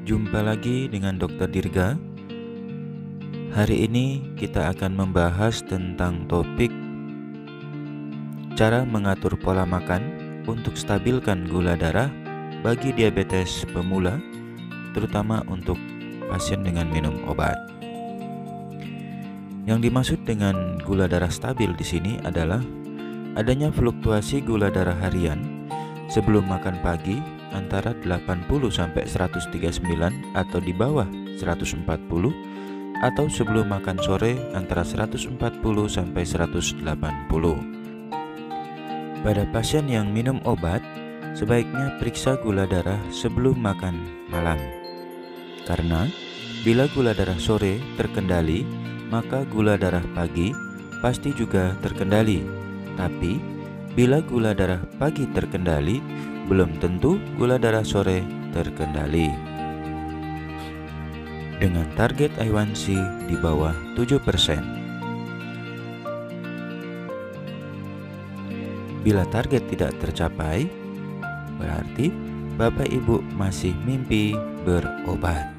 Jumpa lagi dengan Dr. Dirga. Hari ini kita akan membahas tentang topik cara mengatur pola makan untuk stabilkan gula darah bagi diabetes pemula, terutama untuk pasien dengan minum obat. Yang dimaksud dengan gula darah stabil di sini adalah adanya fluktuasi gula darah harian sebelum makan pagi antara 80 sampai 139 atau di bawah 140, atau sebelum makan sore antara 140 sampai 180. Pada pasien yang minum obat, sebaiknya periksa gula darah sebelum makan malam. Karena bila gula darah sore terkendali, maka gula darah pagi pasti juga terkendali. Tapi bila gula darah pagi terkendali, belum tentu gula darah sore terkendali. Dengan target A1C di bawah 7%. Bila target tidak tercapai, berarti Bapak Ibu masih mimpi berobat.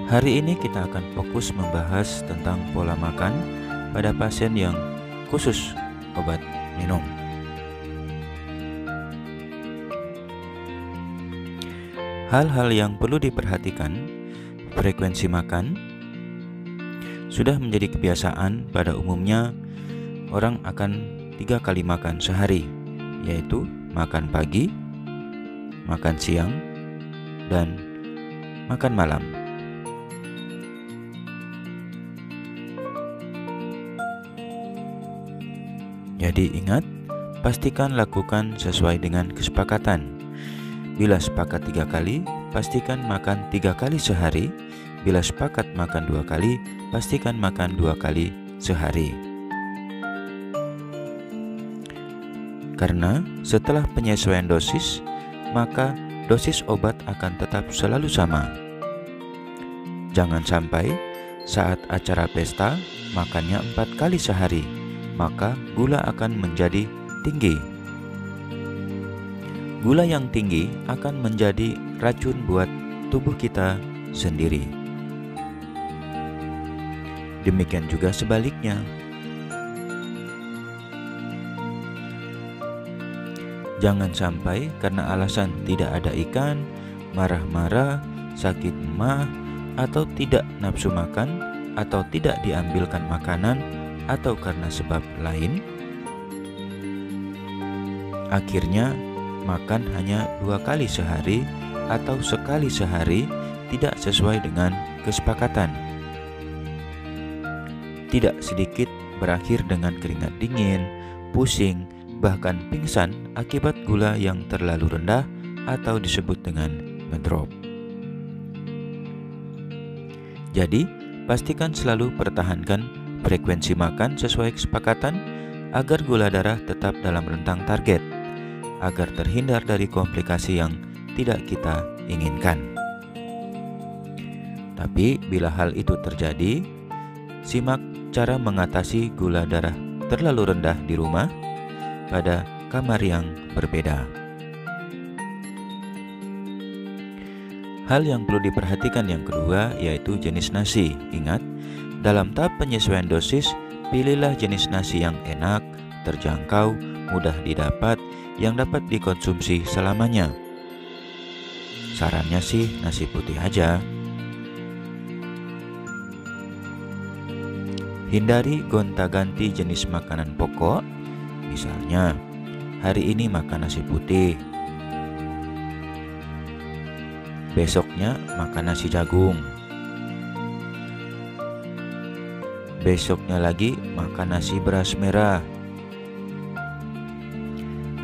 Hari ini kita akan fokus membahas tentang pola makan pada pasien yang khusus obat minum. Hal-hal yang perlu diperhatikan, frekuensi makan sudah menjadi kebiasaan. Pada umumnya orang akan 3 kali makan sehari, yaitu makan pagi, makan siang, dan makan malam. Jadi ingat, pastikan lakukan sesuai dengan kesepakatan. Bila sepakat 3 kali, pastikan makan 3 kali sehari. Bila sepakat makan 2 kali, pastikan makan 2 kali sehari. Karena setelah penyesuaian dosis, maka dosis obat akan tetap selalu sama. Jangan sampai saat acara pesta makannya 4 kali sehari, maka gula akan menjadi tinggi. Gula yang tinggi akan menjadi racun buat tubuh kita sendiri. Demikian juga sebaliknya. Jangan sampai karena alasan tidak ada ikan, marah-marah, sakit emah, atau tidak nafsu makan, atau tidak diambilkan makanan, atau karena sebab lain, akhirnya makan hanya 2 kali sehari atau sekali sehari, tidak sesuai dengan kesepakatan. Tidak sedikit berakhir dengan keringat dingin, pusing, bahkan pingsan akibat gula yang terlalu rendah atau disebut dengan ngedrop. Jadi, pastikan selalu pertahankan frekuensi makan sesuai kesepakatan agar gula darah tetap dalam rentang target, agar terhindar dari komplikasi yang tidak kita inginkan. Tapi bila hal itu terjadi, simak cara mengatasi gula darah terlalu rendah di rumah pada kamar yang berbeda. Hal yang perlu diperhatikan yang kedua yaitu jenis nasi. Ingat, dalam tahap penyesuaian dosis, pilihlah jenis nasi yang enak, terjangkau, mudah didapat, yang dapat dikonsumsi selamanya. Sarannya sih nasi putih aja. Hindari gonta-ganti jenis makanan pokok. Misalnya, hari ini makan nasi putih, besoknya makan nasi jagung, besoknya lagi makan nasi beras merah,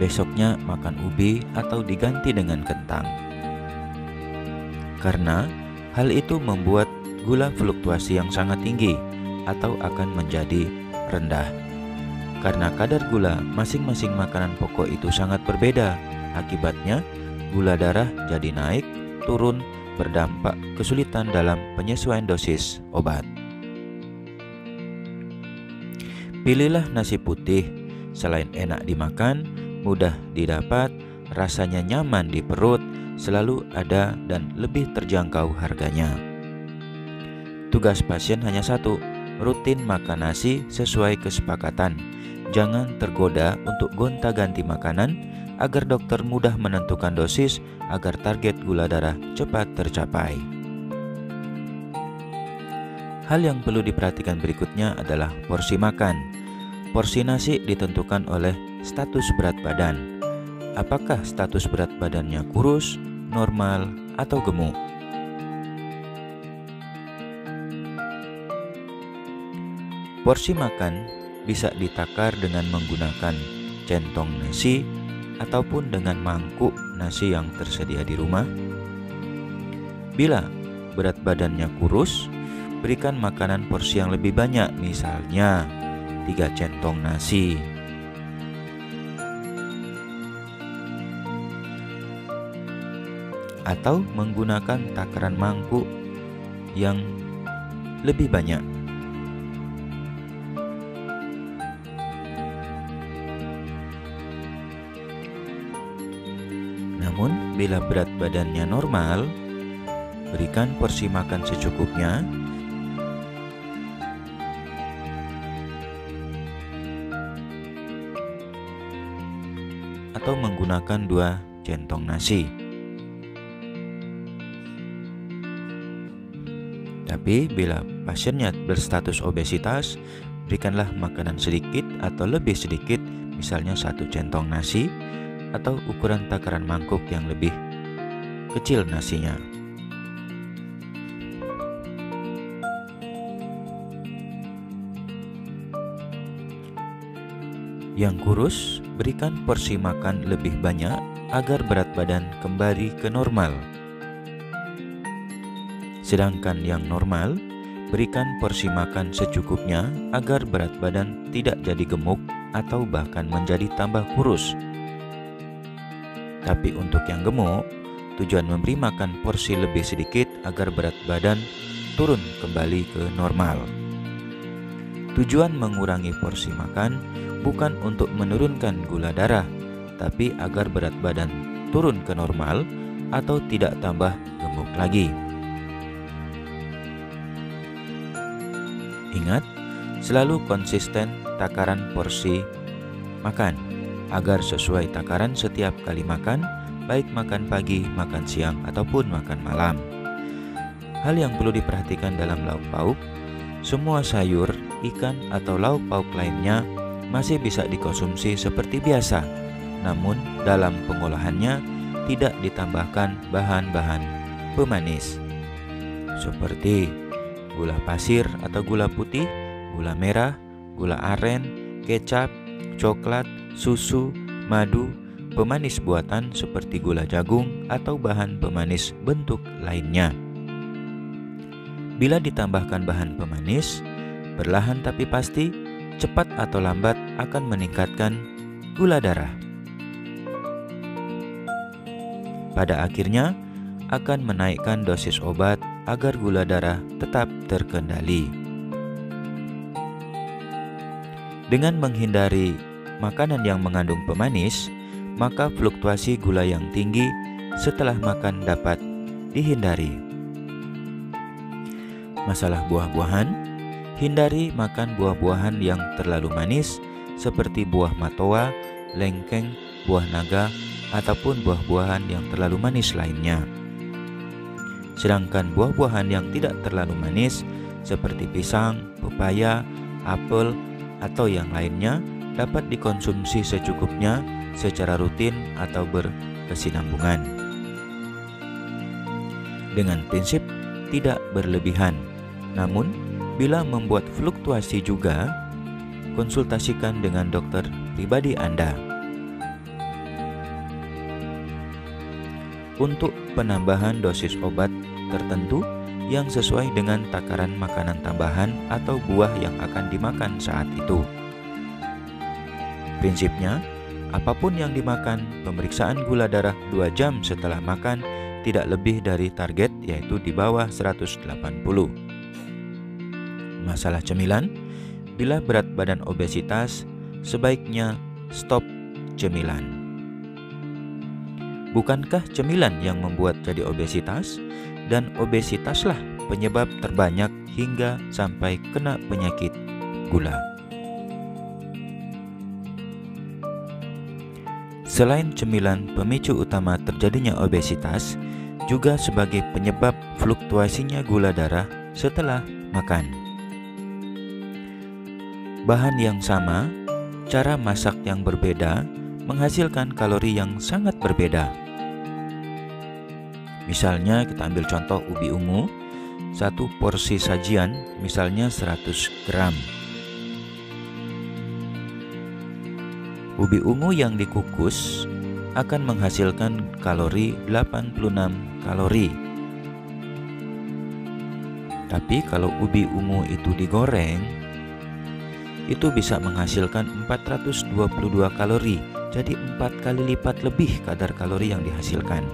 besoknya makan ubi atau diganti dengan kentang. Karena hal itu membuat gula fluktuasi yang sangat tinggi atau akan menjadi rendah. Karena kadar gula masing-masing makanan pokok itu sangat berbeda. Akibatnya gula darah jadi naik, turun, berdampak kesulitan dalam penyesuaian dosis obat. Pilihlah nasi putih. Selain enak dimakan, mudah didapat, rasanya nyaman di perut, selalu ada dan lebih terjangkau harganya. Tugas pasien hanya satu, rutin makan nasi sesuai kesepakatan. Jangan tergoda untuk gonta-ganti makanan agar dokter mudah menentukan dosis agar target gula darah cepat tercapai. Hal yang perlu diperhatikan berikutnya adalah porsi makan. Porsi nasi ditentukan oleh status berat badan. Apakah status berat badannya kurus, normal, atau gemuk? Porsi makan bisa ditakar dengan menggunakan centong nasi ataupun dengan mangkuk nasi yang tersedia di rumah. Bila berat badannya kurus, berikan makanan porsi yang lebih banyak, misalnya 3 centong nasi. Atau menggunakan takaran mangkuk yang lebih banyak. Namun, bila berat badannya normal, berikan porsi makan secukupnya. Atau menggunakan 2 centong nasi. Tapi bila pasiennya berstatus obesitas, berikanlah makanan sedikit atau lebih sedikit, misalnya 1 centong nasi atau ukuran takaran mangkuk yang lebih kecil nasinya. Yang kurus, berikan porsi makan lebih banyak agar berat badan kembali ke normal. Sedangkan yang normal, berikan porsi makan secukupnya agar berat badan tidak jadi gemuk atau bahkan menjadi tambah kurus. Tapi untuk yang gemuk, tujuan memberi makan porsi lebih sedikit agar berat badan turun kembali ke normal. Tujuan mengurangi porsi makan bukan untuk menurunkan gula darah, tapi agar berat badan turun ke normal atau tidak tambah gemuk lagi. Ingat, selalu konsisten takaran porsi makan agar sesuai takaran setiap kali makan, baik makan pagi, makan siang, ataupun makan malam. Hal yang perlu diperhatikan dalam lauk pauk, semua sayur, ikan, atau lauk pauk lainnya masih bisa dikonsumsi seperti biasa, namun dalam pengolahannya tidak ditambahkan bahan-bahan pemanis seperti gula pasir atau gula putih, gula merah, gula aren, kecap, coklat, susu, madu, pemanis buatan seperti gula jagung, atau bahan pemanis bentuk lainnya. Bila ditambahkan bahan pemanis, perlahan tapi pasti, cepat atau lambat akan meningkatkan gula darah. Pada akhirnya akan menaikkan dosis obat agar gula darah tetap terkendali. Dengan menghindari makanan yang mengandung pemanis, maka fluktuasi gula yang tinggi setelah makan dapat dihindari. Masalah buah-buahan, hindari makan buah-buahan yang terlalu manis seperti buah matoa, lengkeng, buah naga, ataupun buah-buahan yang terlalu manis lainnya. Sedangkan buah-buahan yang tidak terlalu manis seperti pisang, pepaya, apel, atau yang lainnya dapat dikonsumsi secukupnya secara rutin atau berkesinambungan. Dengan prinsip tidak berlebihan. Namun, bila membuat fluktuasi juga, konsultasikan dengan dokter pribadi Anda. Untuk penambahan dosis obat tertentu yang sesuai dengan takaran makanan tambahan atau buah yang akan dimakan saat itu. Prinsipnya, apapun yang dimakan, pemeriksaan gula darah 2 jam setelah makan tidak lebih dari target, yaitu di bawah 180. Masalah cemilan, bila berat badan obesitas, sebaiknya stop cemilan. Bukankah cemilan yang membuat jadi obesitas? Dan obesitaslah penyebab terbanyak hingga sampai kena penyakit gula. Selain cemilan pemicu utama terjadinya obesitas, juga sebagai penyebab fluktuasinya gula darah setelah makan. Bahan yang sama, cara masak yang berbeda, menghasilkan kalori yang sangat berbeda. Misalnya kita ambil contoh ubi ungu, satu porsi sajian misalnya 100 gram. Ubi ungu yang dikukus akan menghasilkan kalori 86 kalori. Tapi kalau ubi ungu itu digoreng, itu bisa menghasilkan 422 kalori. Jadi 4 kali lipat lebih kadar kalori yang dihasilkan.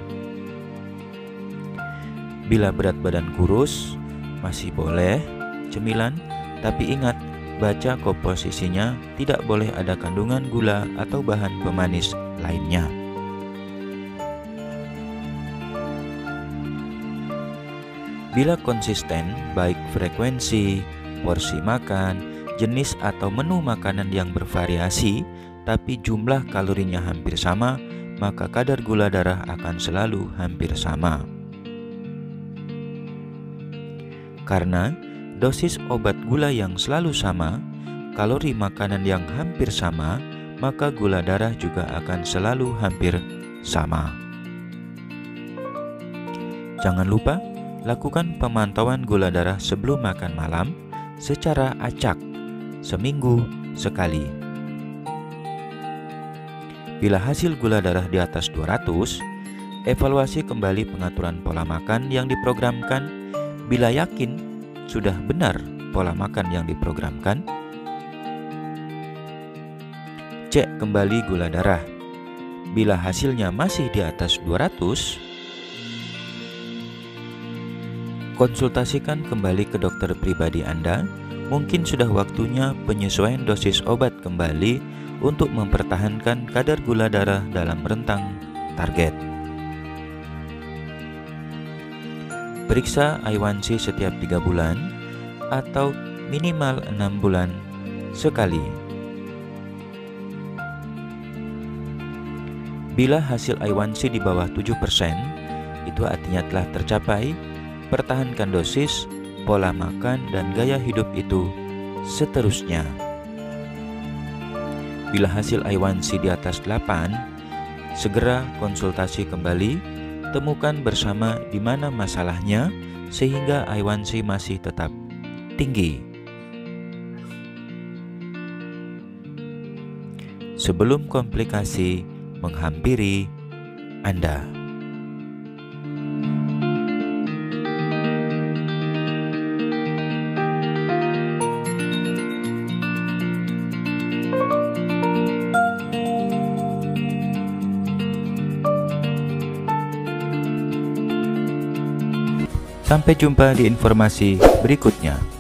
Bila berat badan kurus, masih boleh cemilan, tapi ingat, baca komposisinya, tidak boleh ada kandungan gula atau bahan pemanis lainnya. Bila konsisten, baik frekuensi, porsi makan, jenis atau menu makanan yang bervariasi, tapi jumlah kalorinya hampir sama, maka kadar gula darah akan selalu hampir sama. Karena dosis obat gula yang selalu sama, kalori makanan yang hampir sama, maka gula darah juga akan selalu hampir sama. Jangan lupa lakukan pemantauan gula darah sebelum makan malam secara acak, seminggu sekali. Bila hasil gula darah di atas 200, evaluasi kembali pengaturan pola makan yang diprogramkan. Bila yakin sudah benar pola makan yang diprogramkan, cek kembali gula darah. Bila hasilnya masih di atas 200, konsultasikan kembali ke dokter pribadi Anda. Mungkin sudah waktunya penyesuaian dosis obat kembali untuk mempertahankan kadar gula darah dalam rentang target. Periksa A1C setiap 3 bulan atau minimal 6 bulan sekali. Bila hasil A1C di bawah 7%, itu artinya telah tercapai. Pertahankan dosis, pola makan, dan gaya hidup itu seterusnya. Bila hasil A1C di atas 8, segera konsultasi kembali. Temukan bersama di mana masalahnya sehingga A1C masih tetap tinggi. Sebelum komplikasi menghampiri Anda. Sampai jumpa di informasi berikutnya.